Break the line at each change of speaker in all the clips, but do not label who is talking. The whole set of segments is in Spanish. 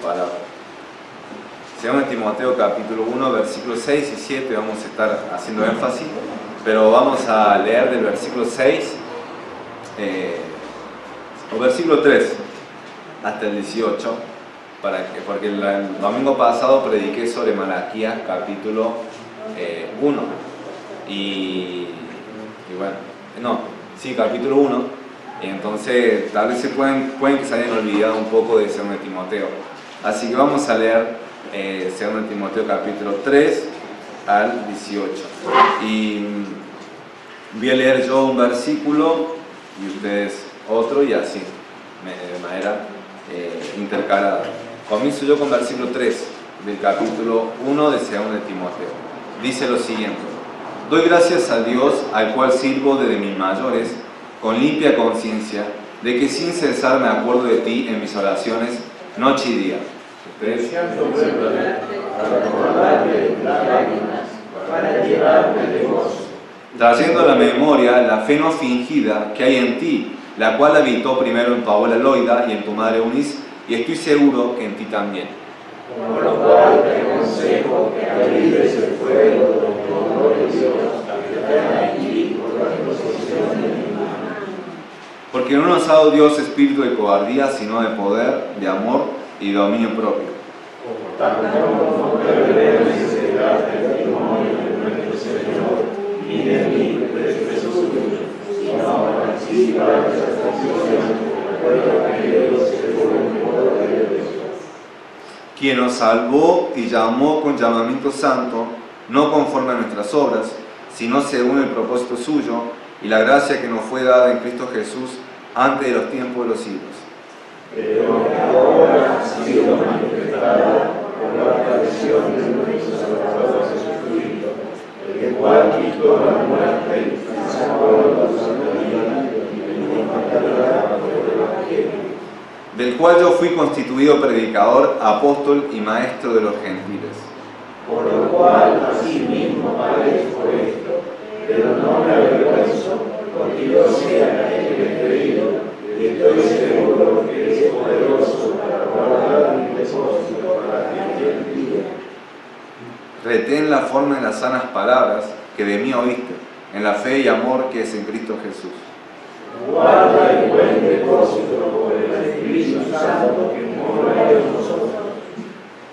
palabra. Según Timoteo capítulo 1, versículos 6 y 7 vamos a estar haciendo énfasis, pero vamos a leer del versículo 6 o versículo 3 hasta el 18, porque el domingo pasado prediqué sobre Malaquías capítulo 1 capítulo 1, y entonces tal vez pueden que se hayan olvidado un poco de 2 Timoteo, así que vamos a leer 2 Timoteo capítulo 3 al 18, y voy a leer yo un versículo y ustedes otro, y así de manera intercalada. Comienzo yo con versículo 3 del capítulo 1 de 2 Timoteo. Dice lo siguiente: doy gracias a Dios, al cual sirvo desde mis mayores, con limpia conciencia, de que sin cesar me acuerdo de ti en mis oraciones, noche y día.
Deseando verte, para recordarte de las lágrimas, para llevarme de gozo.
Trayendo a la memoria la fe no fingida que hay en ti, la cual habitó primero en Paola Loida y en tu madre Eunice, y estoy seguro que en ti también.
Por lo cual te aconsejo que avives el fuego del amor de Dios, que está en ti por la disposición de mi mano.
Porque no nos ha dado Dios espíritu de cobardía, sino de poder, de amor y de dominio propio.
Por tanto, no te reveles el testimonio de nuestro Señor, ni de mí, de Jesús, sino participa de esa transmisión,
quien nos salvó y llamó con llamamiento santo, no conforme a nuestras obras, sino según el propósito suyo y la gracia que nos fue dada en Cristo Jesús antes de los tiempos de los siglos.
Pero que ahora ha sido manifestada por la aparición de nuestro Salvador Jesucristo, el cual quitó la muerte y sacó la sanidad y la inmortalidad por el Evangelio,
del cual yo fui constituido predicador, apóstol y maestro de los gentiles.
por lo cual asimismo padezco esto, pero no me avergüenzo, porque yo sé a aquel que he creído, y estoy seguro que es poderoso para guardar mi depósito para aquel día.
Retén la forma de las sanas palabras que de mí oíste, en la fe y amor que es en Cristo Jesús.
Guarda el buen depósito por el Espíritu Santo que mora en nosotros.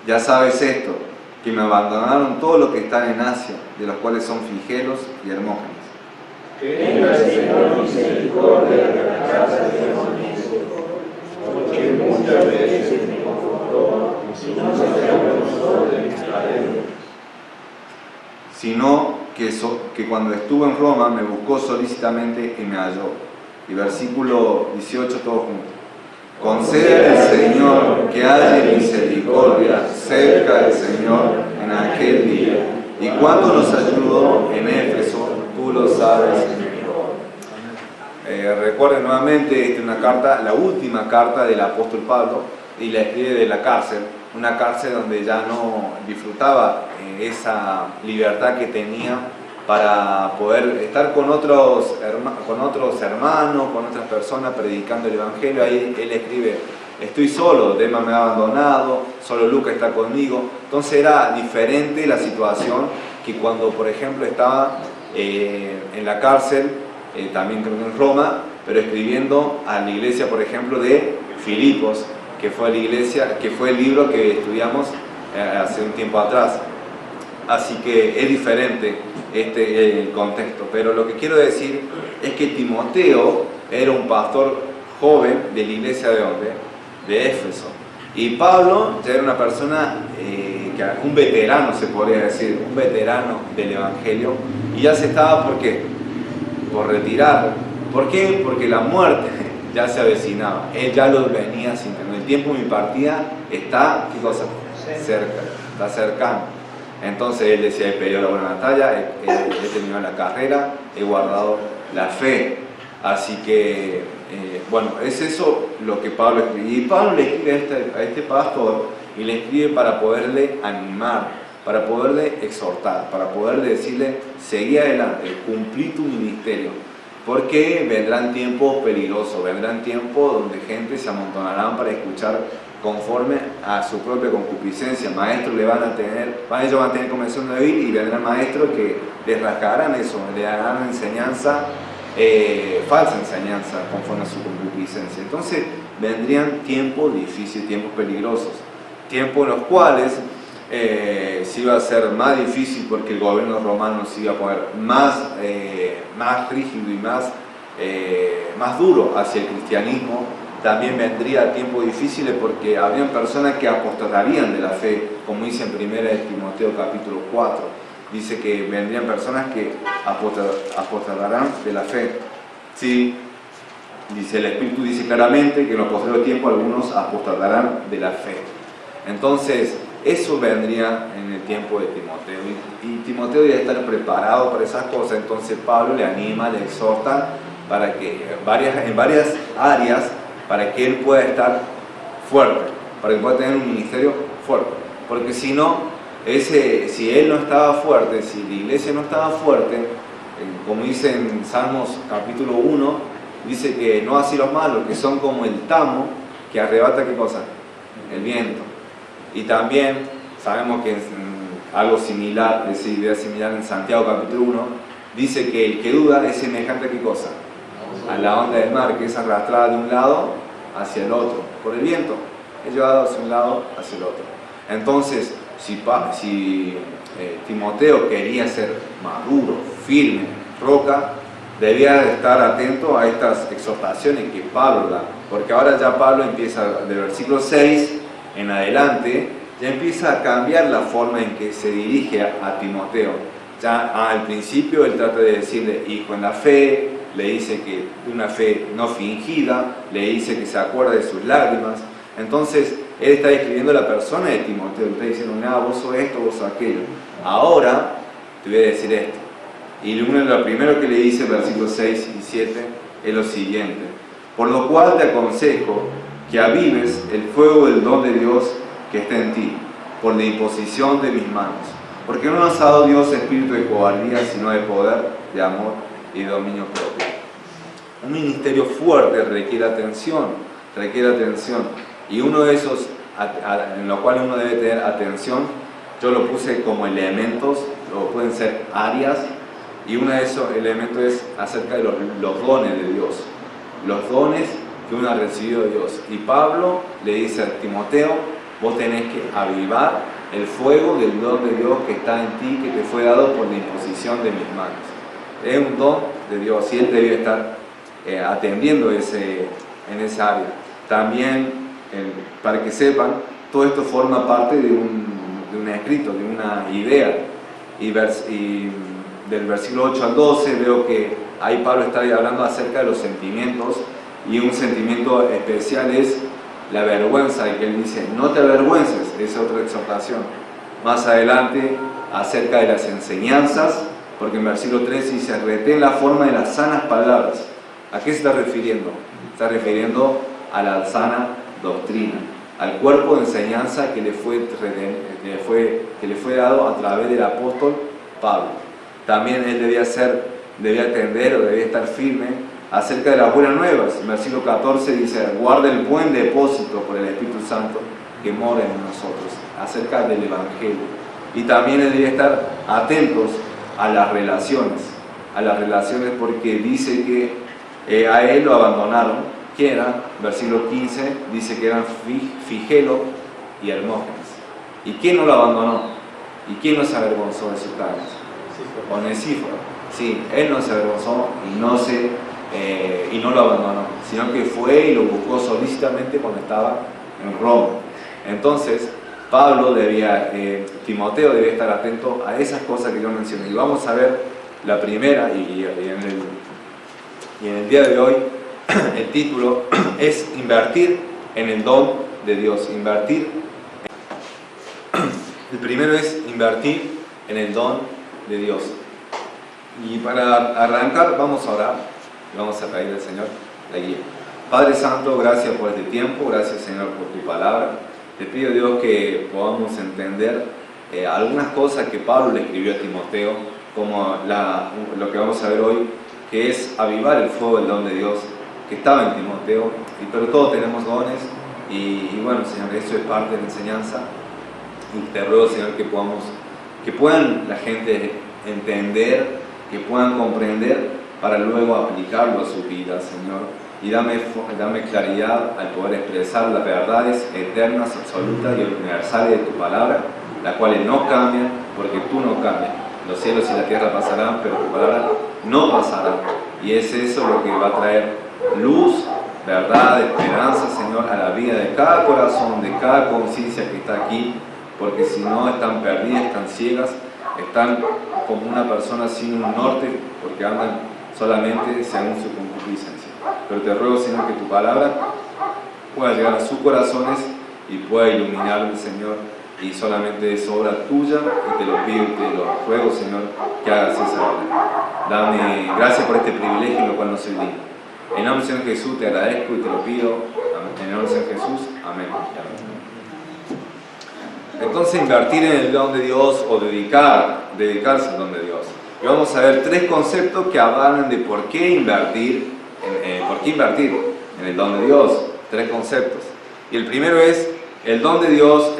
Ya sabes esto, que me abandonaron todos los que están en Asia, de los cuales son Figelos y Hermógenes.
Tenga el Señor misericordia de la casa de Hermógenes, porque muchas veces me confortó, si no se avergonzó de mis cadenas.
Sino que cuando estuve en Roma me buscó solícitamente y me halló. Y versículo 18 todos juntos. Concede al Señor que haya misericordia cerca del Señor en aquel día. Y cuando nos ayudó en Éfeso, tú lo sabes mejor. Recuerden nuevamente, esta es una carta, la última carta del apóstol Pablo, y la escribe de la cárcel, una cárcel donde ya no disfrutaba esa libertad que tenía para poder estar con otros hermanos, con otras personas predicando el Evangelio. Ahí él escribe: estoy solo, Demas me ha abandonado, solo Lucas está conmigo. Entonces era diferente la situación que cuando, por ejemplo, estaba en la cárcel, también creo que en Roma, pero escribiendo a la iglesia, por ejemplo, de Filipos, que fue el libro que estudiamos hace un tiempo atrás. Así que es diferente el contexto, pero lo que quiero decir es que Timoteo era un pastor joven de la iglesia de ¿dónde? De Éfeso, y Pablo ya era una persona, un veterano, se podría decir, un veterano del Evangelio, y ya se estaba, ¿por qué? Por retirar. ¿Por qué? Porque la muerte ya se avecinaba, él ya lo venía sintiendo. El tiempo de mi partida está, ¿qué cosa? Cerca, está cercano. Entonces él decía: he peleado la buena batalla, he terminado la carrera, he guardado la fe. Así que, bueno, es eso lo que Pablo escribe. Y Pablo le escribe a este pastor, y le escribe para poderle animar, para poderle exhortar, para poderle decirle: seguí adelante, cumplí tu ministerio. Porque vendrán tiempos peligrosos, vendrán tiempos donde gente se amontonarán para escuchar conforme a su propia concupiscencia. Maestros ellos van a tener comenzando a oír y vendrán maestros que les rasgarán eso, le darán enseñanza, falsa enseñanza conforme a su concupiscencia. Entonces vendrían tiempos difíciles, tiempos peligrosos, tiempos en los cuales se iba a ser más difícil porque el gobierno romano se iba a poner más rígido y más duro hacia el cristianismo. También vendría tiempos difíciles porque habrían personas que apostatarían de la fe, como dice en 1 Timoteo capítulo 4. Dice que vendrían personas que apostatarán de la fe. Sí, dice, el Espíritu dice claramente que en los posteriores tiempos algunos apostatarán de la fe. Entonces, eso vendría en el tiempo de Timoteo. Y Timoteo debe estar preparado para esas cosas. Entonces Pablo le anima, le exhorta para que en varias áreas, para que él pueda estar fuerte, para que pueda tener un ministerio fuerte. Porque si no, si él no estaba fuerte, si la iglesia no estaba fuerte, como dice en Salmos capítulo 1, dice que no así los malos, que son como el tamo que arrebata, ¿qué cosa? El viento. Y también sabemos que algo similar, esa idea similar en Santiago capítulo 1, dice que el que duda es semejante a ¿qué cosa? A la onda del mar, que es arrastrada de un lado hacia el otro, por el viento, es llevado hacia un lado hacia el otro. Entonces, si Timoteo quería ser maduro, firme, roca, debía estar atento a estas exhortaciones que Pablo da, porque ahora ya Pablo empieza, del versículo 6 en adelante, ya empieza a cambiar la forma en que se dirige a Timoteo. Ya al principio él trata de decirle hijo en la fe, le dice que de una fe no fingida, le dice que se acuerda de sus lágrimas. Entonces él está describiendo la persona de Timoteo, está diciendo, nada, vos sos esto, vos sos aquello. Ahora te voy a decir esto. Y lo primero que le dice, versículos 6 y 7, es lo siguiente: por lo cual te aconsejo que avives el fuego del don de Dios que está en ti, por la imposición de mis manos. Porque no nos ha dado Dios espíritu de cobardía, sino de poder, de amor y de dominio propio. Un ministerio fuerte requiere atención. Y uno de esos en los cuales uno debe tener atención, yo lo puse como elementos, o pueden ser áreas, y uno de esos elementos es acerca de los dones de Dios, los dones que uno ha recibido de Dios. Y Pablo le dice a Timoteo, vos tenés que avivar el fuego del don de Dios que está en ti, que te fue dado por la imposición de mis manos. Es un don de Dios y él debe estar atendiendo en esa área. También, para que sepan, todo esto forma parte de un escrito, de una idea. Y del versículo 8 al 12 veo que ahí Pablo está hablando acerca de los sentimientos, y un sentimiento especial es la vergüenza, y que él dice, no te avergüences, es otra exhortación. Más adelante, acerca de las enseñanzas, porque en versículo 3 dice, retén la forma de las sanas palabras. ¿A qué se está refiriendo? Está refiriendo a la sana doctrina, al cuerpo de enseñanza que le fue dado a través del apóstol Pablo. También él debía estar firme acerca de las buenas nuevas. En versículo 14 dice, guarda el buen depósito por el Espíritu Santo que mora en nosotros, acerca del Evangelio. Y también él debía estar atentos a las relaciones, porque dice que a él lo abandonaron. ¿Quién eran? Versículo 15 dice que eran Figelo y Hermógenes. ¿Y quién no lo abandonó? ¿Y quién no se avergonzó de sus carnes? Onesíforo. Sí, él no se avergonzó y no lo abandonó, sino que fue y lo buscó solícitamente cuando estaba en Roma. Entonces, Timoteo debía estar atento a esas cosas que yo mencioné. Y vamos a ver la primera, y en el día de hoy, el título es invertir en el don de Dios. El primero es invertir en el don de Dios. Y para arrancar vamos a orar y vamos a pedir al Señor la guía. Padre Santo, gracias por este tiempo, gracias Señor por tu palabra. Te pido Dios que podamos entender algunas cosas que Pablo le escribió a Timoteo, como lo que vamos a ver hoy, que es avivar el fuego del don de Dios que estaba en Timoteo, pero todos tenemos dones Y bueno, Señor, eso es parte de la enseñanza. Y te ruego, Señor, que puedan la gente entender, que puedan comprender para luego aplicarlo a su vida, Señor. Y dame claridad al poder expresar las verdades eternas, absolutas y universales de tu palabra, las cuales no cambian porque tú no cambias. Los cielos y la tierra pasarán, pero tu palabra no pasará. Y es eso lo que va a traer luz, verdad, esperanza, Señor, a la vida de cada corazón, de cada conciencia que está aquí, porque si no están perdidas, están ciegas, están como una persona sin un norte, porque andan solamente según su concupiscencia. Pero te ruego, Señor, que tu palabra pueda llegar a sus corazones y pueda iluminarlos, Señor, y solamente es obra tuya, y te lo pido y te lo ruego, Señor, que hagas esa obra. Dame gracias por este privilegio, lo cual no soy digno. En nombre del Señor Jesús te agradezco y te lo pido. En el nombre del Señor Jesús, amén. Entonces, invertir en el don de Dios o dedicarse al don de Dios. Y vamos a ver 3 conceptos que hablan de por qué invertir en el don de Dios. 3 conceptos. Y el primero es: el don de Dios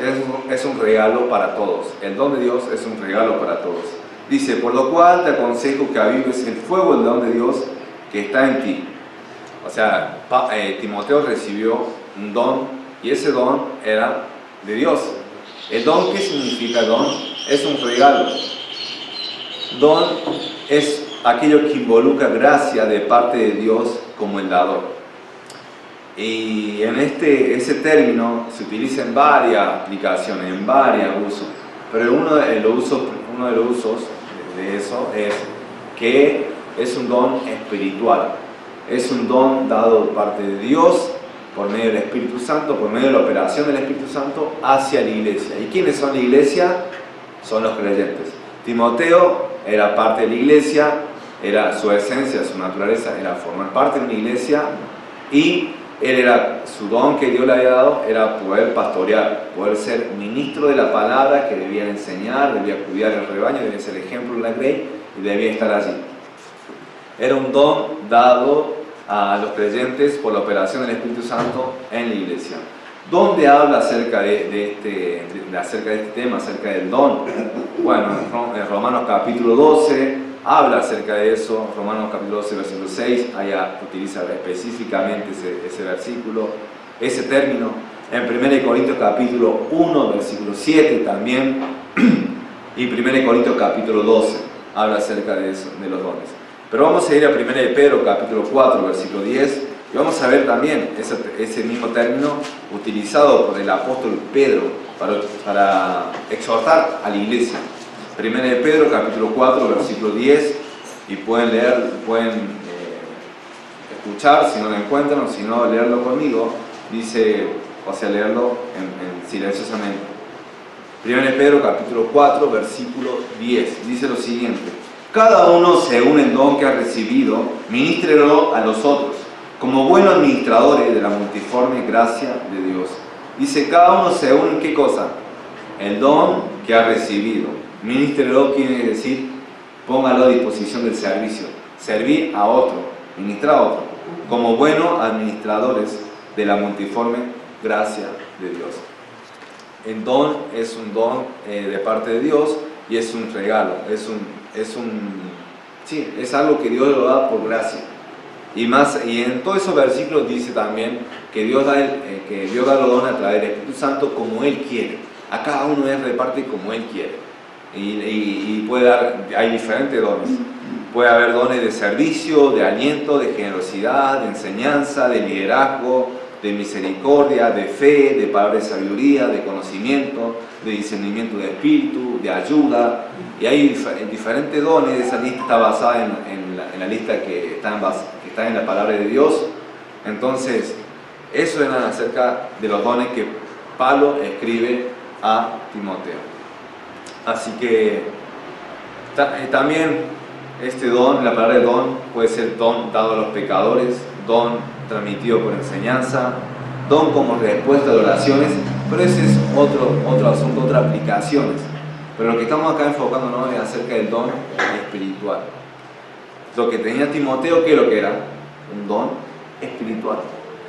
es un regalo para todos. El don de Dios es un regalo para todos. Dice: por lo cual te aconsejo que avives el fuego del don de Dios que está en ti. O sea, Timoteo recibió un don y ese don era de Dios. ¿El don qué significa don? Es un regalo. Don es aquello que involucra gracia de parte de Dios como el dador. Y en ese término se utiliza en varias aplicaciones, en varios usos. Pero uno de los usos de eso es que es un don espiritual. Es un don dado de parte de Dios por medio del Espíritu Santo, por medio de la operación del Espíritu Santo hacia la iglesia. ¿Y quiénes son la iglesia? Son los creyentes. Timoteo era parte de la iglesia, era su esencia, su naturaleza era formar parte de una iglesia, y su don que Dios le había dado era poder pastorear, poder ser ministro de la palabra, que debía enseñar, debía cuidar el rebaño, debía ser ejemplo de la ley y debía estar allí. Era un don dado a los creyentes por la operación del Espíritu Santo en la iglesia. ¿Dónde habla acerca de este tema, acerca del don? Bueno, en Romanos capítulo 12 habla acerca de eso. Romanos capítulo 12, versículo 6, allá utiliza específicamente ese versículo, ese término. En 1 Corintios capítulo 1, versículo 7 también, y 1 Corintios capítulo 12 habla acerca de eso, de los dones. Pero vamos a ir a 1 Pedro capítulo 4, versículo 10, y vamos a ver también ese mismo término utilizado por el apóstol Pedro para exhortar a la iglesia. 1 Pedro capítulo 4, versículo 10, y pueden leer, escuchar si no lo encuentran, o si no, leerlo conmigo. Dice, o sea, leerlo silenciosamente. 1 Pedro capítulo 4, versículo 10, dice lo siguiente: cada uno según el don que ha recibido, ministrelo a los otros, como buenos administradores de la multiforme gracia de Dios. Dice, cada uno según ¿qué cosa? El don que ha recibido. Ministrelo quiere decir, póngalo a disposición del servicio. Servir a otro, ministrar a otro, como buenos administradores de la multiforme gracia de Dios. El don es un don de parte de Dios y es un regalo, es algo que Dios lo da por gracia. Y en todos esos versículos dice también que Dios da los dones a través del Espíritu Santo como Él quiere. A cada uno Él reparte como Él quiere. Y hay diferentes dones. Puede haber dones de servicio, de aliento, de generosidad, de enseñanza, de liderazgo, de misericordia, de fe, de palabra de sabiduría, de conocimiento, de discernimiento de espíritu, de ayuda. Y hay diferentes dones. Esa lista está basada en la lista que está en la palabra de Dios. Entonces, eso es acerca de los dones que Pablo escribe a Timoteo. Así que también este don, la palabra de don, puede ser don dado a los pecadores, don transmitido por enseñanza, don como respuesta de oraciones, pero ese es otro asunto, otras aplicaciones. Pero lo que estamos acá enfocándonos es acerca del don espiritual. Lo que tenía Timoteo, ¿qué es lo que era? Un don espiritual.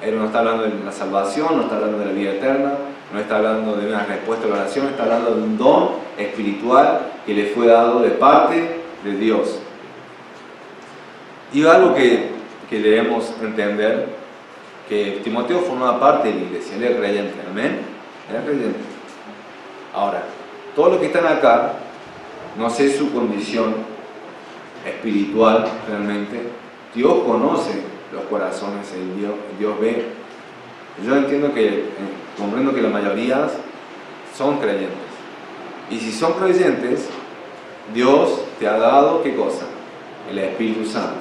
No está hablando de la salvación, no está hablando de la vida eterna, no está hablando de una respuesta a la oración, está hablando de un don espiritual que le fue dado de parte de Dios. Y algo que debemos entender, que Timoteo formaba parte de la iglesia, él era creyente, amén, era creyente. Ahora, todos los que están acá, no sé su condición espiritual realmente, Dios conoce los corazones, Dios ve. Yo comprendo que la mayoría son creyentes. Y si son creyentes, Dios te ha dado, ¿qué cosa? El Espíritu Santo.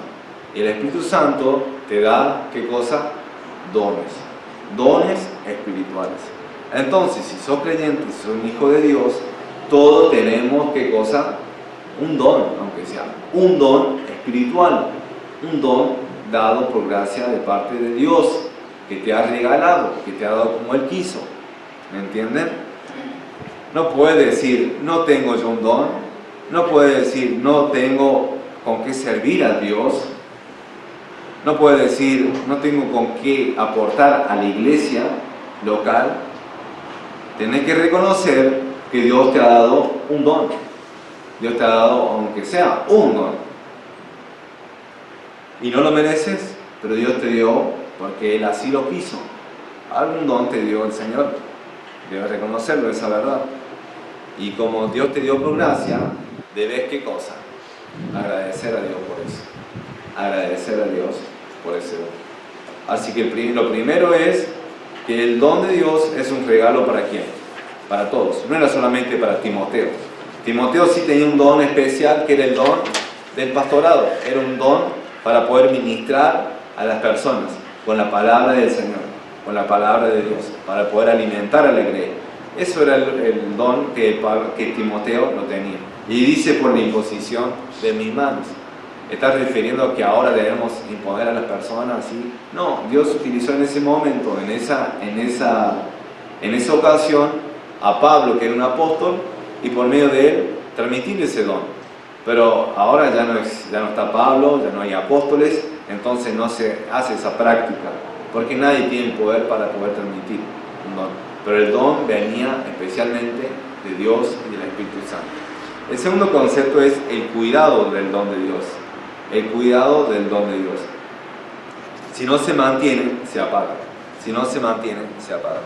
Y el Espíritu Santo te da, ¿qué cosa? Dones espirituales. Entonces, si sos creyente, si sos un hijo de Dios, todos tenemos, ¿qué cosa? Un don, aunque sea un don espiritual, un don dado por gracia de parte de Dios, que te ha regalado, que te ha dado como Él quiso. ¿Me entienden? No puede decir, no tengo yo un don, no puede decir, no tengo con qué servir a Dios, no puede decir, no tengo con qué aportar a la iglesia local. Tenés que reconocer que Dios te ha dado un don. Dios te ha dado, aunque sea un don. Y no lo mereces, pero Dios te dio porque Él así lo quiso. Algún don te dio el Señor. Debes reconocerlo, esa verdad. Y como Dios te dio por gracia, debes, ¿qué cosa? Agradecer a Dios por eso. Agradecer a Dios por ese don. Así que lo primero es que el don de Dios es un regalo para quién, para todos, no era solamente para Timoteo. Timoteo sí tenía un don especial, que era el don del pastorado, era un don para poder ministrar a las personas con la palabra del Señor, con la palabra de Dios, para poder alimentar a la iglesia. Eso era el don que Timoteo lo tenía. Y dice, por la imposición de mis manos. ¿Estás refiriendo a que ahora debemos imponer a las personas así? No, Dios utilizó en ese momento, en esa ocasión, a Pablo, que era un apóstol, y por medio de él transmitir ese don. Pero ahora ya no está Pablo, ya no hay apóstoles, entonces no se hace esa práctica, porque nadie tiene el poder para poder transmitir un don. Pero el don venía especialmente de Dios y del Espíritu Santo. El segundo concepto es el cuidado del don de Dios. El cuidado del don de Dios. Si no se mantiene, se apaga. Si no se mantiene, se apaga.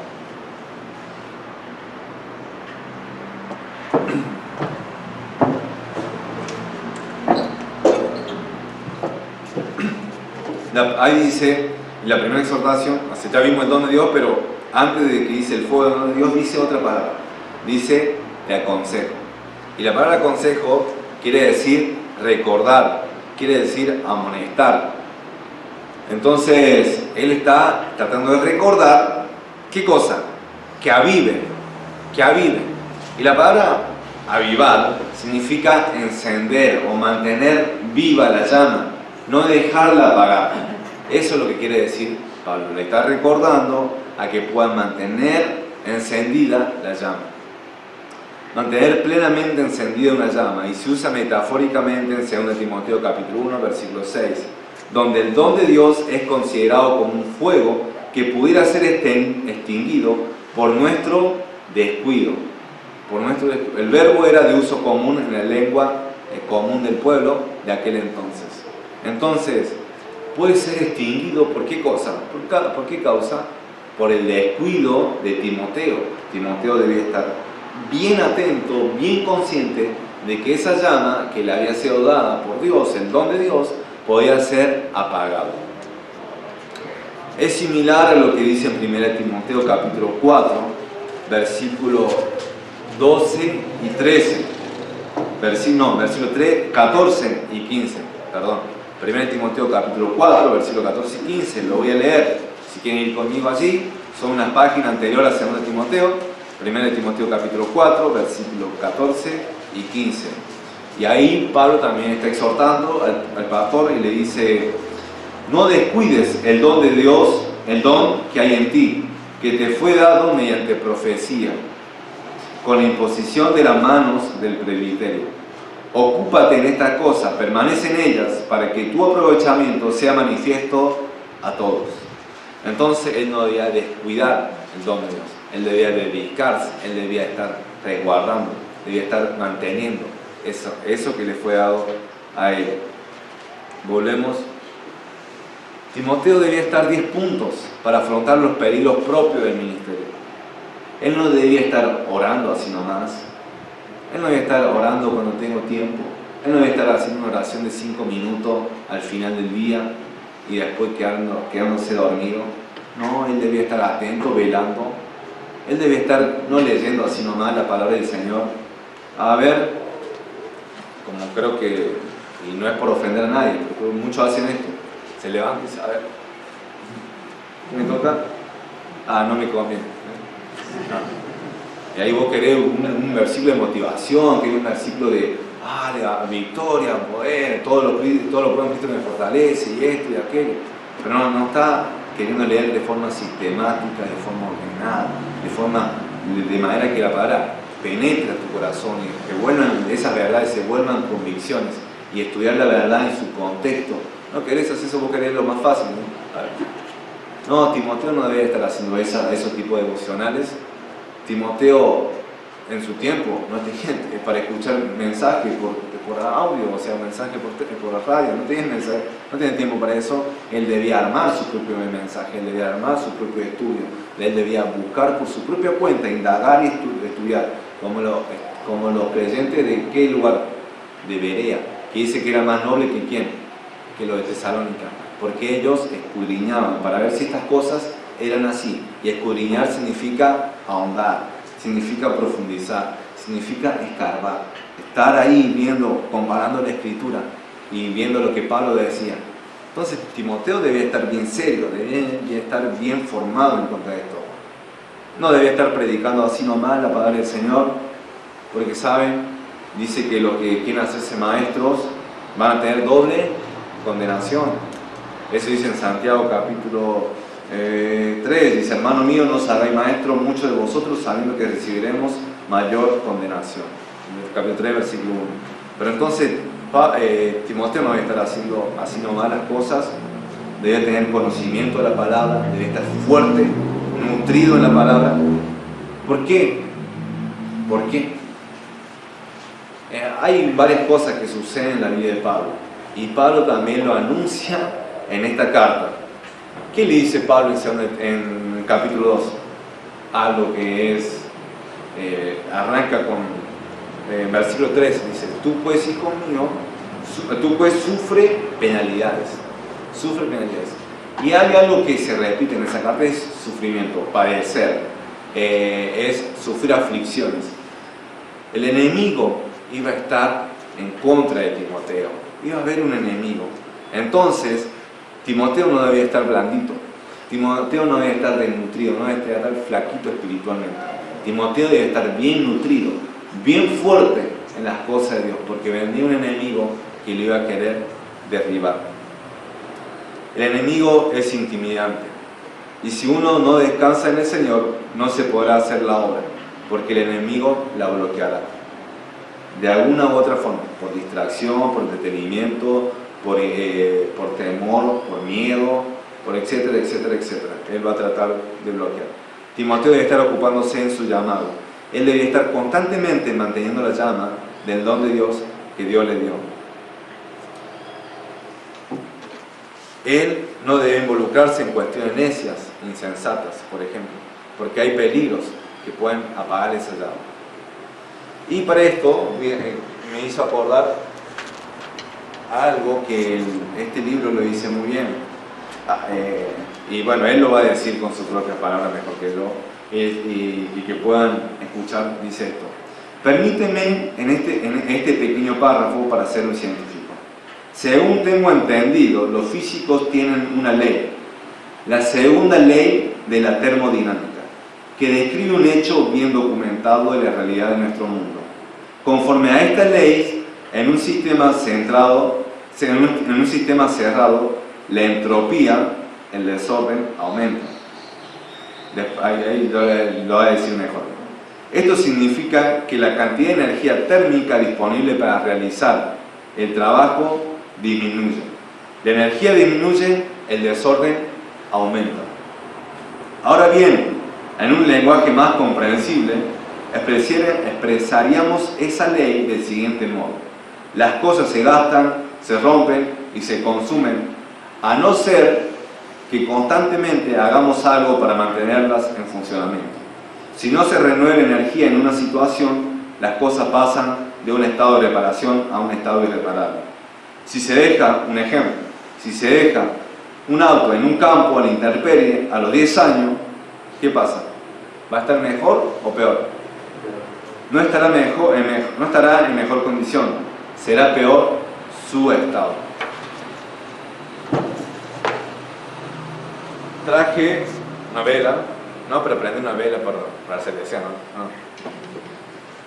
Ahí dice, la primera exhortación, ya vimos el don de Dios, pero antes de que dice el fuego del don de Dios, dice otra palabra. Dice, te aconsejo. Y la palabra consejo quiere decir recordar, quiere decir amonestar. Entonces, él está tratando de recordar, ¿qué cosa? Que avive, que avive. Y la palabra avivar significa encender o mantener viva la llama, no dejarla apagar. Eso es lo que quiere decir Pablo. Le está recordando a que puedan mantener encendida la llama. Mantener plenamente encendida una llama, y se usa metafóricamente en 2 Timoteo capítulo 1, versículo 6, donde el don de Dios es considerado como un fuego que pudiera ser extinguido por nuestro descuido. El verbo era de uso común en la lengua común del pueblo de aquel entonces. Entonces, puede ser extinguido ¿por qué cosa? ¿Por qué causa? Por el descuido de Timoteo. Timoteo debía estar bien atento, bien consciente de que esa llama que le había sido dada por Dios, el don de Dios, podía ser apagado. Es similar a lo que dice en 1 Timoteo capítulo 4, versículos 12 y 13. Versículo 14 y 15, perdón. 1 Timoteo capítulo 4, versículos 14 y 15, lo voy a leer. Si quieren ir conmigo allí, son unas páginas anteriores a 2 Timoteo. 1 Timoteo capítulo 4, versículos 14 y 15. Y ahí Pablo también está exhortando al pastor y le dice: no descuides el don de Dios, el don que hay en ti, que te fue dado mediante profecía, con la imposición de las manos del presbiterio. Ocúpate en esta cosa, permanece en ellas, para que tu aprovechamiento sea manifiesto a todos. Entonces él no debía descuidar el don de Dios, él debía dedicarse, él debía estar resguardando, debía estar manteniendo eso que le fue dado a él. Volvemos. Timoteo debía estar 10 puntos para afrontar los peligros propios del ministerio. Él no debía estar orando así nomás. Él no debía estar orando cuando tengo tiempo. Él no debía estar haciendo una oración de 5 minutos al final del día y después quedándose dormido. No, él debía estar atento, velando. Él debía estar no leyendo así nomás la palabra del Señor. A ver, como creo que, y no es por ofender a nadie, porque muchos hacen esto, se levantan y dicen, a ver, ¿me toca? Ah, no me conviene. No. Y ahí vos querés un versículo de motivación, querés un versículo de victoria, poder, todo lo bueno Cristo me fortalece, y esto y aquello. Pero no está queriendo leer de forma sistemática, de forma ordenada, de manera que la palabra penetre tu corazón y que vuelvan esas verdades, se vuelvan convicciones y estudiar la verdad en su contexto. No querés hacer eso, vos querés lo más fácil, ¿no? No, Timoteo no debe estar haciendo esos tipos de devocionales. Timoteo en su tiempo no tenía para escuchar mensajes por audio, o sea, mensajes por la radio, no tenía tiempo para eso. Él debía armar su propio mensaje, él debía armar su propio estudio, él debía buscar por su propia cuenta, indagar y estudiar, como los creyentes de qué lugar, de Berea, que dice que era más noble que quién, que los de Tesalónica, porque ellos escudriñaban para ver si estas cosas eran así, y escudriñar significa ahondar, significa profundizar, significa escarbar, estar ahí viendo, comparando la escritura y viendo lo que Pablo decía. Entonces Timoteo debía estar bien serio, debía estar bien formado en cuanto a esto. No debía estar predicando así nomás la palabra del Señor, porque saben, dice que los que quieren hacerse maestros van a tener doble condenación. Eso dice en Santiago capítulo 3, dice: hermano mío, no os hagáis maestros muchos de vosotros, sabiendo que recibiremos mayor condenación. En el capítulo 3, versículo 1. Pero entonces Timoteo no debe estar haciendo así nomás las cosas, debe tener conocimiento de la palabra, debe estar fuerte, nutrido en la palabra. ¿Por qué? ¿Por qué? Hay varias cosas que suceden en la vida de Pablo, y Pablo también lo anuncia en esta carta. ¿Qué le dice Pablo en el capítulo 2? Algo que es, arranca con versículo 3, dice: tú pues, hijo mío, tú pues sufre penalidades. Y hay algo que se repite en esa carta, es sufrimiento, padecer, es sufrir aflicciones. El enemigo iba a estar en contra de Timoteo, iba a haber un enemigo. Entonces Timoteo no debía estar blandito, Timoteo no debe estar desnutrido, no debe estar flaquito espiritualmente. Timoteo debe estar bien nutrido, bien fuerte en las cosas de Dios, porque vendría un enemigo que lo iba a querer derribar. El enemigo es intimidante, y si uno no descansa en el Señor, no se podrá hacer la obra, porque el enemigo la bloqueará de alguna u otra forma, por distracción, por entretenimiento, por temor, por miedo, por etcétera, etcétera, etcétera. Él va a tratar de bloquear. Timoteo debe estar ocupándose en su llamado. Él debe estar constantemente manteniendo la llama del don de Dios que Dios le dio. Él no debe involucrarse en cuestiones necias, insensatas, por ejemplo, porque hay peligros que pueden apagar esa llama. Y para esto me hizo acordar algo que este libro lo dice muy bien. Y bueno, él lo va a decir con sus propias palabras mejor que yo, y que puedan escuchar. Dice esto: permíteme en este pequeño párrafo para ser un científico. Según tengo entendido, los físicos tienen una ley, la segunda ley de la termodinámica, que describe un hecho bien documentado de la realidad de nuestro mundo. Conforme a esta ley, en un sistema cerrado, la entropía, el desorden, aumenta. Ahí lo voy a decir mejor. Esto significa que la cantidad de energía térmica disponible para realizar el trabajo disminuye. La energía disminuye, el desorden aumenta. Ahora bien, en un lenguaje más comprensible, expresaríamos esa ley del siguiente modo: las cosas se gastan, se rompen y se consumen, a no ser que constantemente hagamos algo para mantenerlas en funcionamiento. Si no se renueva energía en una situación, las cosas pasan de un estado de reparación a un estado irreparable. Si se deja, un ejemplo, si se deja un auto en un campo a la intemperie a los 10 años, ¿qué pasa? ¿Va a estar mejor o peor? No estará en mejor condición, será peor su estado. Traje una vela, no para prender una vela para hacer deseo, no.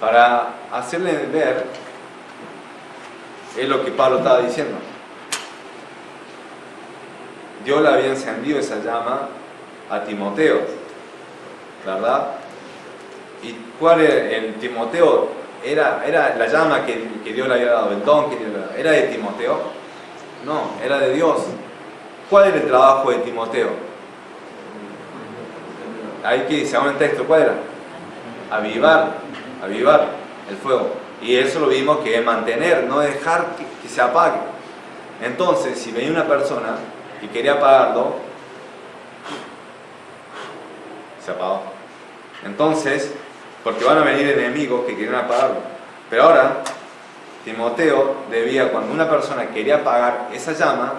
Para hacerle ver, es lo que Pablo estaba diciendo. Dios le había encendido esa llama a Timoteo, ¿verdad? ¿Y cuál era el Timoteo? ¿Era la llama que Dios le había dado, el don que Dios le había dado? ¿Era de Timoteo? No, era de Dios. ¿Cuál era el trabajo de Timoteo? Ahí que dice, ahora en texto, ¿cuál era? Avivar el fuego. Y eso lo vimos que es mantener, no dejar que se apague. Entonces, si venía una persona y quería apagarlo, se apagó. Entonces, porque van a venir enemigos que quieren apagarlo. Pero ahora, Timoteo debía, cuando una persona quería apagar esa llama,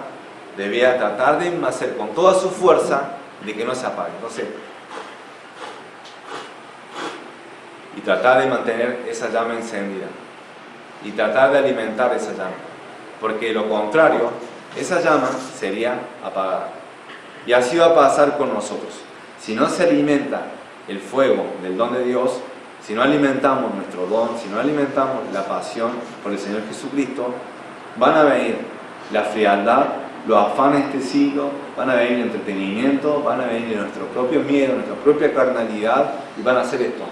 debía tratar de hacer con toda su fuerza de que no se apague. Entonces, y tratar de mantener esa llama encendida. Y tratar de alimentar esa llama. Porque lo contrario, esa llama sería apagada. Y así va a pasar con nosotros. Si no se alimenta el fuego del don de Dios, si no alimentamos nuestro don, si no alimentamos la pasión por el Señor Jesucristo, van a venir la frialdad, los afanes de este siglo, van a venir el entretenimiento, van a venir nuestro propio miedo, nuestra propia carnalidad, y van a hacer esto.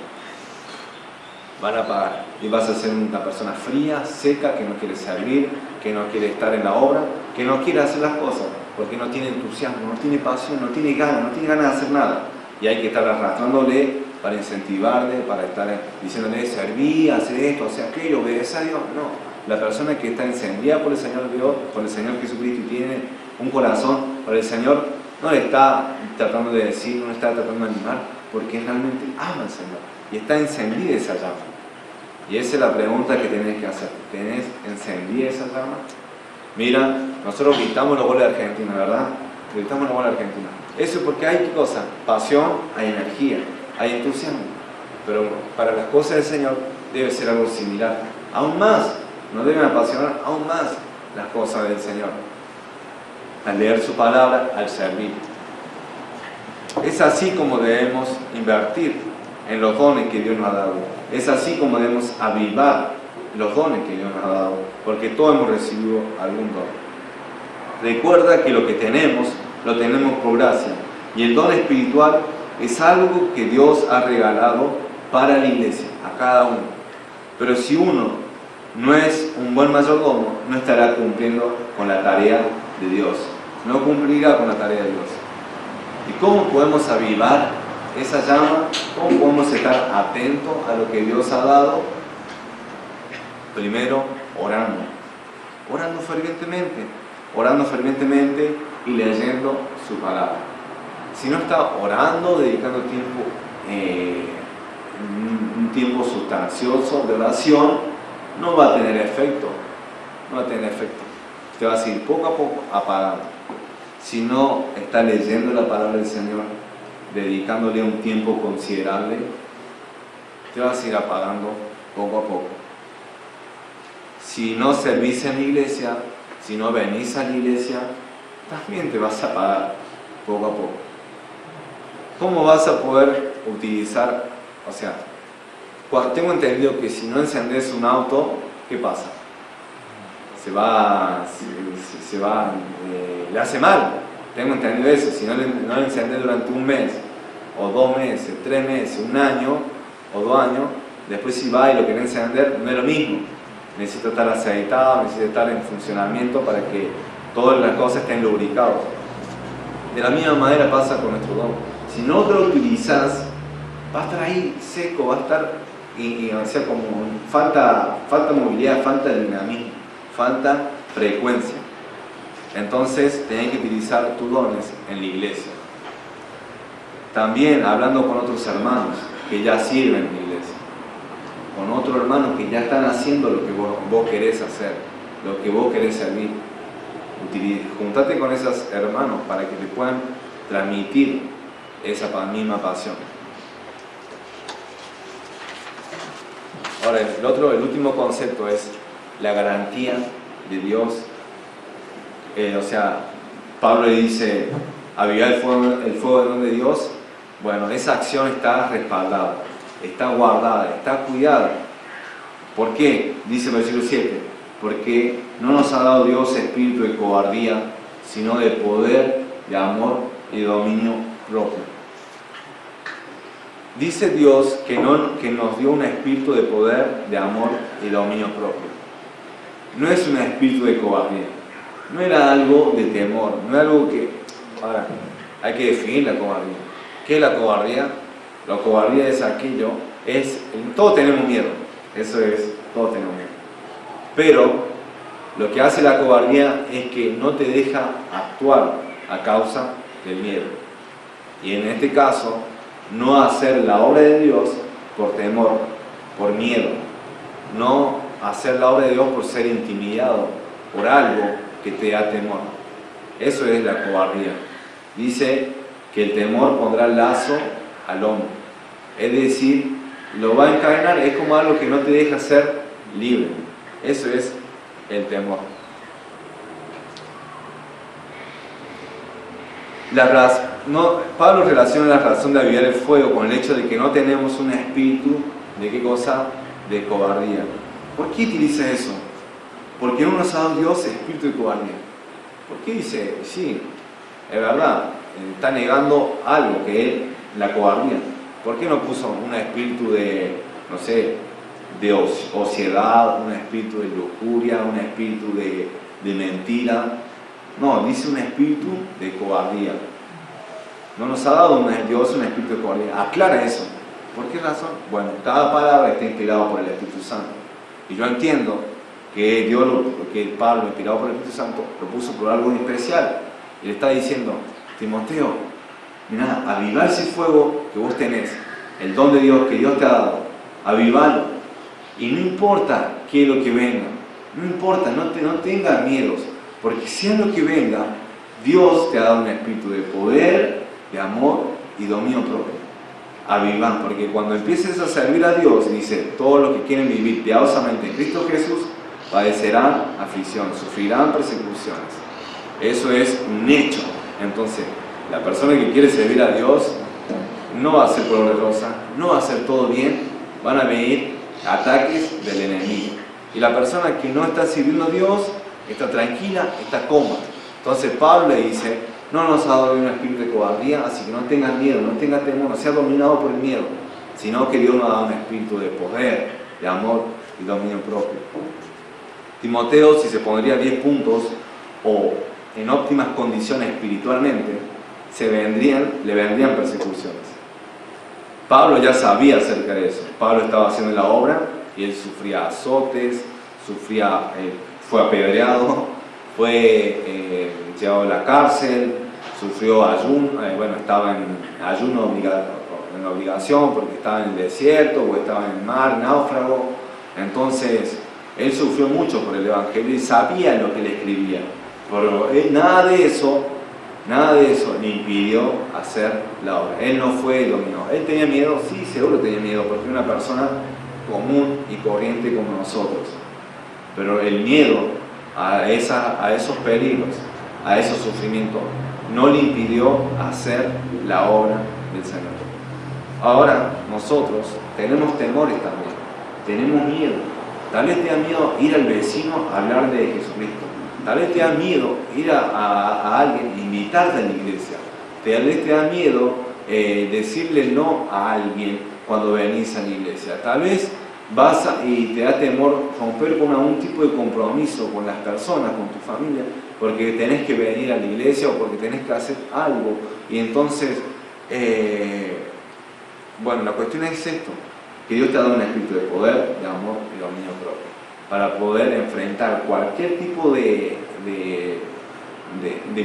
Van a apagar. Y vas a ser una persona fría, seca, que no quiere servir, que no quiere estar en la obra, que no quiere hacer las cosas, porque no tiene entusiasmo, no tiene pasión, no tiene ganas de hacer nada. Y hay que estar arrastrándole para incentivarle, para estar diciéndole, serví, hacer esto, hacer aquello, obedece a Dios. No, la persona que está encendida por el Señor Dios, por el Señor Jesucristo, y tiene un corazón por el Señor, no le está tratando de decir, no le está tratando de animar, porque realmente ama al Señor y está encendida esa llama. Y esa es la pregunta que tenés que hacer. ¿Tenés encendida esa llama? Mira, nosotros gritamos los goles de Argentina, ¿verdad? Gritamos los goles de Argentina. Eso porque hay, ¿qué cosa? Pasión, hay energía, hay entusiasmo. Pero para las cosas del Señor debe ser algo similar. Aún más, nos deben apasionar aún más las cosas del Señor. Al leer su palabra, al servir. Es así como debemos invertir en los dones que Dios nos ha dado. Es así como debemos avivar los dones que Dios nos ha dado, porque todos hemos recibido algún don. Recuerda que lo que tenemos, lo tenemos por gracia, y el don espiritual es algo que Dios ha regalado para la iglesia, a cada uno. Pero si uno no es un buen mayordomo, no estará cumpliendo con la tarea de Dios, no cumplirá con la tarea de Dios. ¿Y cómo podemos avivar esa llama? ¿Cómo podemos estar atentos a lo que Dios ha dado? Primero, orando fervientemente y leyendo su palabra. Si no está orando, dedicando tiempo, un tiempo sustancioso de oración, no va a tener efecto. Te va a seguir poco a poco apagando. Si no está leyendo la palabra del Señor, dedicándole un tiempo considerable, te vas a ir apagando poco a poco. Si no servís en la iglesia, si no venís a la iglesia, también te vas a apagar poco a poco. ¿Cómo vas a poder utilizar? O sea, tengo entendido que si no encendés un auto, ¿qué pasa? Le hace mal. Tengo entendido eso. Si no lo encendés durante un mes, o 2 meses, 3 meses, 1 año, o 2 años, después si va y lo querés encender, no es lo mismo. Necesita estar aceitado, necesita estar en funcionamiento para que todas las cosas estén lubricadas. De la misma manera pasa con nuestro don. Si no lo utilizas, va a estar ahí seco, va a estar, o sea, como falta movilidad, falta dinamismo, falta frecuencia. Entonces tenés que utilizar tus dones en la iglesia. También hablando con otros hermanos que ya sirven en la iglesia, con otros hermanos que ya están haciendo lo que vos querés hacer, lo que vos querés servir. Juntate con esos hermanos para que te puedan transmitir esa misma pasión. Ahora, el último concepto es la garantía de Dios. O sea, Pablo le dice, avivar el fuego del don de Dios. Bueno, esa acción está respaldada, está guardada, está cuidada. ¿Por qué? Dice el versículo 7, porque no nos ha dado Dios espíritu de cobardía, sino de poder, de amor y de dominio propio. Dice Dios que nos dio un espíritu de poder, de amor y dominio propio. No es un espíritu de cobardía, no era algo de temor, no es algo que... Ahora, hay que definir la cobardía. ¿Qué es la cobardía? La cobardía es aquello, todos tenemos miedo, eso es, todos tenemos miedo. Pero lo que hace la cobardía es que no te deja actuar a causa del miedo. Y en este caso, no hacer la obra de Dios por temor, por miedo. No hacer la obra de Dios por ser intimidado por algo que te da temor. Eso es la cobardía. Dice que el temor pondrá lazo al hombre. Es decir, lo va a encadenar, es como algo que no te deja ser libre. Eso es el temor. Pablo relaciona la razón de avivar el fuego con el hecho de que no tenemos un espíritu de ¿qué cosa? De cobardía. ¿Por qué utiliza eso? ¿Por qué no nos ha dado Dios espíritu de cobardía? ¿Por qué dice? Sí, es verdad, está negando algo que es la cobardía. ¿Por qué no puso un espíritu de, no sé, de ociedad, un espíritu de lujuria, un espíritu de mentira? No, dice un espíritu de cobardía. No nos ha dado Dios un espíritu de cobardía. Aclara eso. ¿Por qué razón? Bueno, cada palabra está inspirada por el Espíritu Santo. Y yo entiendo que que Pablo, inspirado por el Espíritu Santo, lo puso por algo especial. Y le está diciendo, Timoteo, mirá, avivá ese fuego que vos tenés, el don de Dios que Dios te ha dado, avivalo. Y no importa qué es lo que venga, no importa, no tengas miedos, porque sea lo que venga, Dios te ha dado un espíritu de poder, de amor y dominio propio. Avivá, porque cuando empieces a servir a Dios, dice, todos los que quieren vivir piadosamente en Cristo Jesús, padecerán aflicción, sufrirán persecuciones. Eso es un hecho. Entonces, la persona que quiere servir a Dios no va a ser color de rosa, no va a hacer todo bien, van a venir ataques del enemigo. Y la persona que no está sirviendo a Dios está tranquila, está cómoda. Entonces Pablo le dice, no nos ha dado un espíritu de cobardía, así que no tengas miedo, no tengas temor, no seas dominado por el miedo, sino que Dios nos ha dado un espíritu de poder, de amor y dominio propio. Timoteo, si se pondría 10 puntos o en óptimas condiciones espiritualmente, le vendrían persecuciones. Pablo ya sabía acerca de eso. Pablo estaba haciendo la obra y él sufría azotes, fue apedreado, fue llevado a la cárcel, sufrió ayuno, estaba en ayuno en obligación porque estaba en el desierto o estaba en el mar, náufrago. Entonces él sufrió mucho por el Evangelio y sabía lo que le escribía, pero nada de eso le impidió hacer la obra. Él no fue y dominó. Él tenía miedo, sí, seguro tenía miedo, porque era una persona común y corriente como nosotros. Pero el miedo a esos peligros, a esos sufrimientos, no le impidió hacer la obra del Señor. Ahora, nosotros tenemos temores también, tenemos miedo. Tal vez te da miedo ir al vecino a hablar de Jesucristo. Tal vez te da miedo ir a alguien e invitarte a la iglesia. Tal vez te da miedo decirle no a alguien cuando venís a la iglesia. Tal vez y te da temor romper con algún tipo de compromiso con las personas, con tu familia, porque tenés que venir a la iglesia o porque tenés que hacer algo. Y entonces Bueno, la cuestión es esto, que Dios te ha dado un espíritu de poder, de amor y dominio propio, para poder enfrentar cualquier tipo de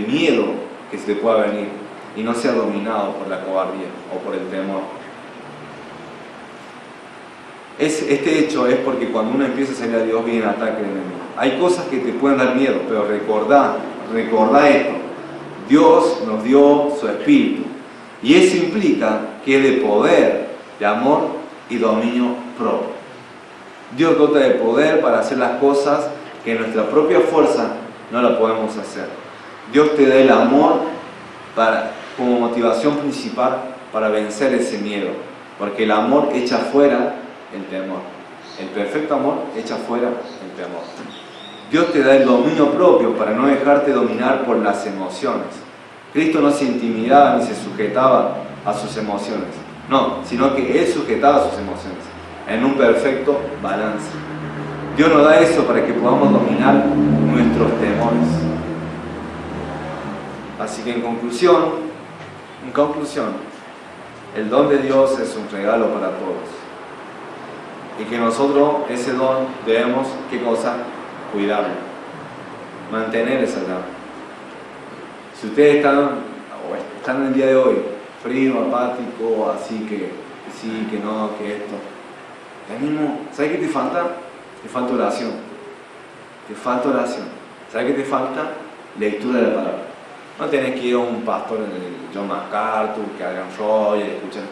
miedo que se te pueda venir y no sea dominado por la cobardía o por el temor. Este hecho es porque cuando uno empieza a servir a Dios viene el ataque del enemigo. Hay cosas que te pueden dar miedo, pero recordá esto. Dios nos dio su espíritu y eso implica que es de poder, de amor y dominio propio. Dios dota de poder para hacer las cosas que en nuestra propia fuerza no la podemos hacer. Dios te da el amor como motivación principal para vencer ese miedo, porque el amor echa fuera el temor. El perfecto amor echa fuera el temor. Dios te da el dominio propio para no dejarte dominar por las emociones. Cristo no se intimidaba ni se sujetaba a sus emociones, no, sino que Él sujetaba sus emociones en un perfecto balance. Dios nos da eso para que podamos dominar nuestros temores. Así que en conclusión, el don de Dios es un regalo para todos. Y que nosotros ese don debemos, ¿qué cosa? Cuidarlo, mantener esa llama. Si ustedes están en el día de hoy frío, apático, así que sí, que no, que esto, ¿sabes qué te falta? Te falta oración. ¿Sabes qué te falta? Lectura de la palabra. No tenés que ir a un pastor en el John MacArthur, que hagan rollo y escuchar.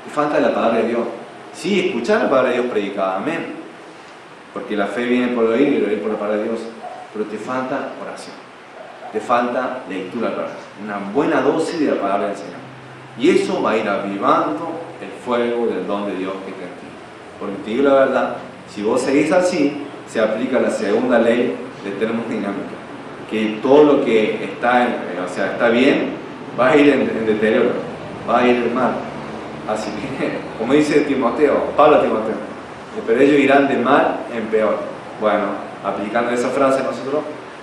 Te falta la palabra de Dios. Sí, escuchar la palabra de Dios predicada, amén. Porque la fe viene por oír y el oír por la palabra de Dios. Pero te falta oración. Te falta lectura de la palabra. Una buena dosis de la palabra del Señor. Y eso va a ir avivando el fuego del don de Dios que está en ti. Porque te digo la verdad, si vos seguís así, se aplica la segunda ley de termodinámica. Que todo lo que está bien, va a ir en deterioro, va a ir mal. Así que, como dice Pablo a Timoteo, pero ellos irán de mal en peor. Bueno, aplicando esa frase nosotros,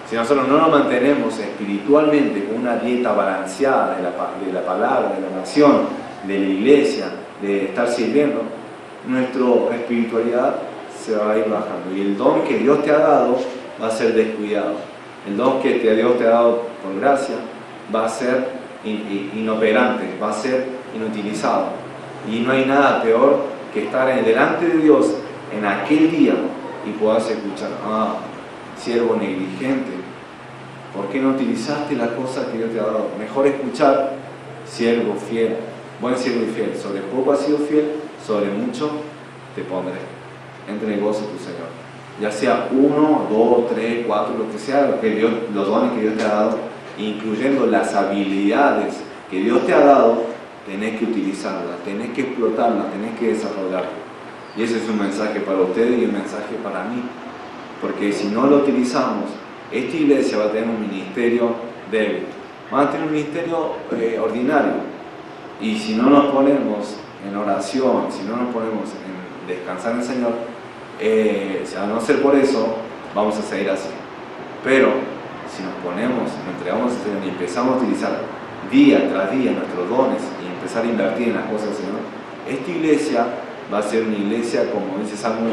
si nosotros no nos mantenemos espiritualmente con una dieta balanceada de la palabra, de la oración, de la iglesia, de estar sirviendo, nuestra espiritualidad se va a ir bajando. Y el don que Dios te ha dado va a ser descuidado. El don que Dios te ha dado por gracia va a ser inoperante, va a ser inutilizado. Y no hay nada peor que estar delante de Dios en aquel día y puedas escuchar, siervo negligente, ¿por qué no utilizaste la cosa que Dios te ha dado? Mejor escuchar, siervo fiel, buen siervo y fiel, sobre poco has sido fiel, sobre mucho te pondré. Entre en gozo tu Señor. Ya sea 1, 2, 3, 4, lo que sea, los dones que Dios te ha dado, incluyendo las habilidades que Dios te ha dado, tenés que utilizarlas, tenés que explotarlas, tenés que desarrollarlas. Y ese es un mensaje para ustedes y un mensaje para mí. Porque si no lo utilizamos, esta iglesia va a tener un ministerio débil, va a tener un ministerio ordinario. Y si no nos ponemos en oración, si no nos ponemos en descansar en el Señor, a no ser por eso, vamos a seguir así. Pero si nos ponemos, nos entregamos al Señor y empezamos a utilizar día tras día nuestros dones y empezar a invertir en las cosas del Señor, esta iglesia va a ser una iglesia, como dice Salmo 1,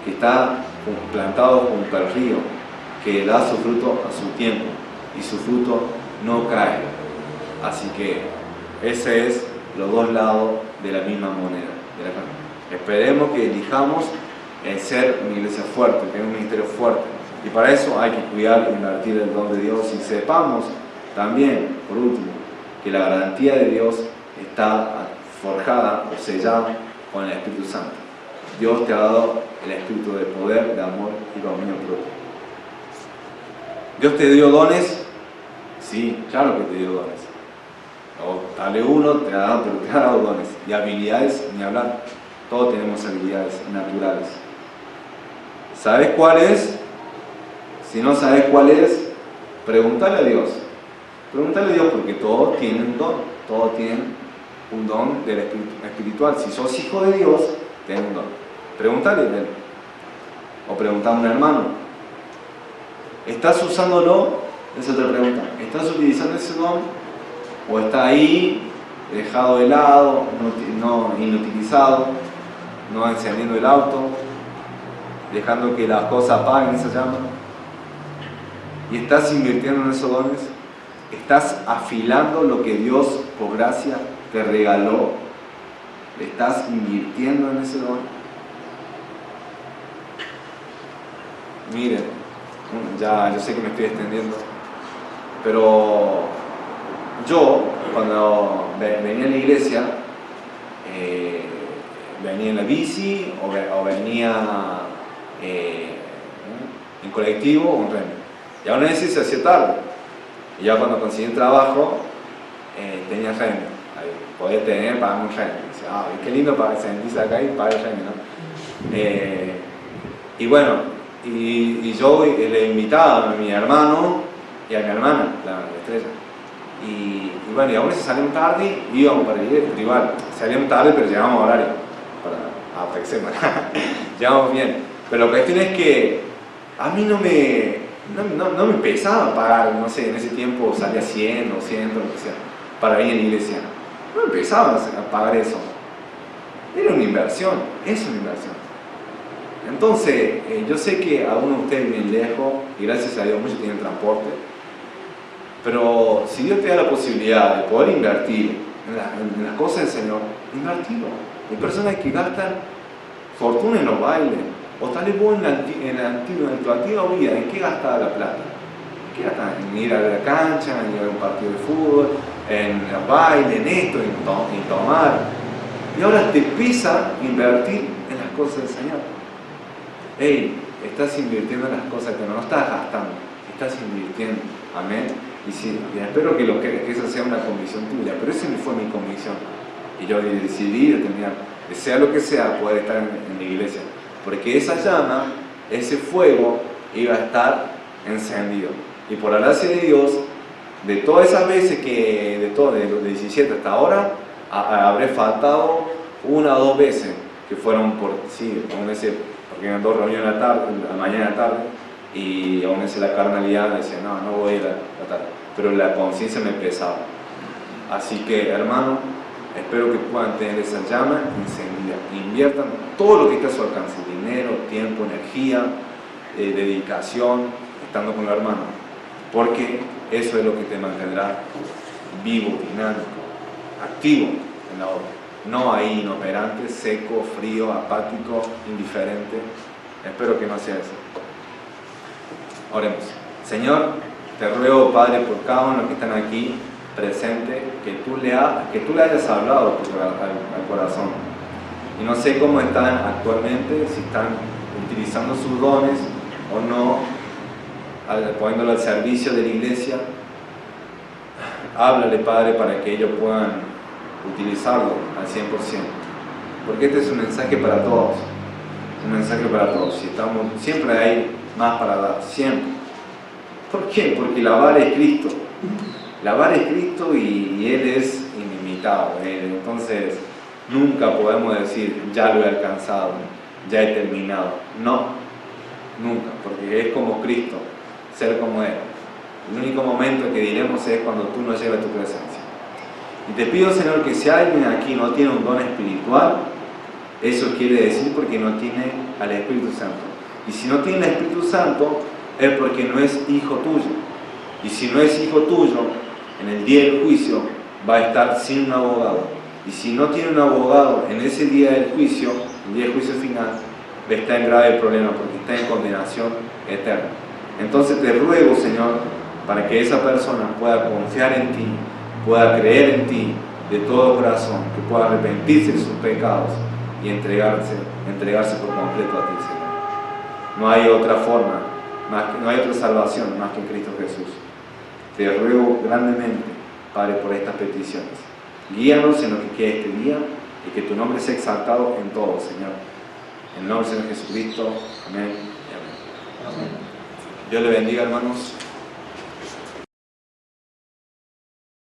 que está plantado junto al río, que da su fruto a su tiempo y su fruto no cae. Así que ese es los dos lados de la misma moneda. Esperemos que elijamos ser una iglesia fuerte, tener un ministerio fuerte. Y para eso hay que cuidar e invertir el don de Dios y sepamos también, por último, que la garantía de Dios está forjada o sellada con el Espíritu Santo. Dios te ha dado el espíritu de poder, de amor y dominio propio. ¿Dios te dio dones? Sí, claro que te dio dones. O dale uno, te ha dado, pero te ha dado dones. Y habilidades, ni hablar. Todos tenemos habilidades naturales. ¿Sabes cuál es? Si no sabes cuál es, pregúntale a Dios. Pregúntale a Dios porque todos tienen un don. Todos tienen un don del espiritual. Si sos hijo de Dios, tenés un don. Pregúntale a Él. O preguntale a un hermano. ¿Estás usándolo? Esa es otra pregunta. ¿Estás utilizando ese don? ¿O está ahí dejado de lado, no inutilizado, no encendiendo el auto, dejando que las cosas apaguen esa llama. Y estás invirtiendo en esos dones, estás afilando lo que Dios por gracia te regaló, estás invirtiendo en ese don. Miren, ya yo sé que me estoy extendiendo, pero yo cuando venía a la iglesia, venía en la bici o venía en colectivo o en remo. Y aún así se hacía tarde. Y ya cuando conseguí el trabajo, tenía remo. Podía tener, pagarme un remo. Y decía, qué lindo para sentirse acá y pagar el remo, ¿no? Y bueno, y yo le invitaba a mi hermano y a mi hermana, la Estrella. Y bueno, y aún así salimos tarde y íbamos para la iglesia. Igual, salíamos tarde, pero llegamos a horario. Para Pexema. Llegamos bien. Pero la cuestión es que a mí no me pesaba pagar, no sé, en ese tiempo salía 100 o 100, lo que sea, para ir a la iglesia. No me pesaba a pagar eso. Era una inversión, es una inversión. Entonces, yo sé que algunos de ustedes viven lejos y gracias a Dios muchos tienen transporte, pero si Dios te da la posibilidad de poder invertir en las cosas del Señor, invertirlo. Hay personas que gastan fortuna en los bailes, o tal vez vos en tu antigua vida, ¿en qué gastaba la plata? ¿En qué gastaba? En ir a la cancha, en ir a un partido de fútbol, en los bailes, en esto, en tomar. Y ahora te pesa invertir en las cosas del Señor. Hey, estás invirtiendo en las cosas que no estás gastando, estás invirtiendo. Amén. Y espero que esa sea una convicción tuya, pero esa fue mi convicción. Y yo decidí determinar, que sea lo que sea, poder estar en la iglesia. Porque esa llama, ese fuego, iba a estar encendido. Y por la gracia de Dios, de todas esas veces de los 17 hasta ahora, habré faltado 1 o 2 veces, que fueron porque eran 2 reuniones a la mañana y a la tarde, y aún así la carnalidad decía, no voy a ir a la tarde. Pero la conciencia me pesaba. Así que, hermano, espero que puedan tener esa llama encendida. Inviertan todo lo que esté a su alcance: dinero, tiempo, energía, dedicación, estando con el hermano. Porque eso es lo que te mantendrá vivo, dinámico, activo en la obra. No ahí inoperante, seco, frío, apático, indiferente. Espero que no sea eso. Oremos. Señor, te ruego, Padre, por cada uno que están aquí presente, que tú le hayas hablado al corazón. Y no sé cómo están actualmente, si están utilizando sus dones o no, poniéndolo al servicio de la iglesia. Háblale, Padre, para que ellos puedan utilizarlo al 100%. Porque este es un mensaje para todos. Un mensaje para todos. Siempre hay más para dar, siempre. ¿Por qué? Porque la vara es Cristo. La vara es Cristo y Él es ilimitado. Entonces, nunca podemos decir, ya lo he alcanzado, ya he terminado. No, nunca, porque es como Cristo, ser como Él. El único momento que diremos es cuando tú nos llevas a tu presencia. Y te pido, Señor, que si alguien aquí no tiene un don espiritual, eso quiere decir porque no tiene al Espíritu Santo. Y si no tiene el Espíritu Santo, es porque no es hijo tuyo. Y si no es hijo tuyo, en el día del juicio va a estar sin un abogado. Y si no tiene un abogado en ese día del juicio, el día del juicio final, va a estar en grave problema porque está en condenación eterna. Entonces te ruego, Señor, para que esa persona pueda confiar en ti, pueda creer en ti de todo corazón, que pueda arrepentirse de sus pecados y entregarse por completo a ti, Señor. No hay otra forma, no hay otra salvación más que en Cristo Jesús. Te ruego grandemente, Padre, por estas peticiones. Guíanos en lo que quede este día y que tu nombre sea exaltado en todo, Señor. En el nombre del Señor Jesucristo. Amén y amén. Dios le bendiga, hermanos.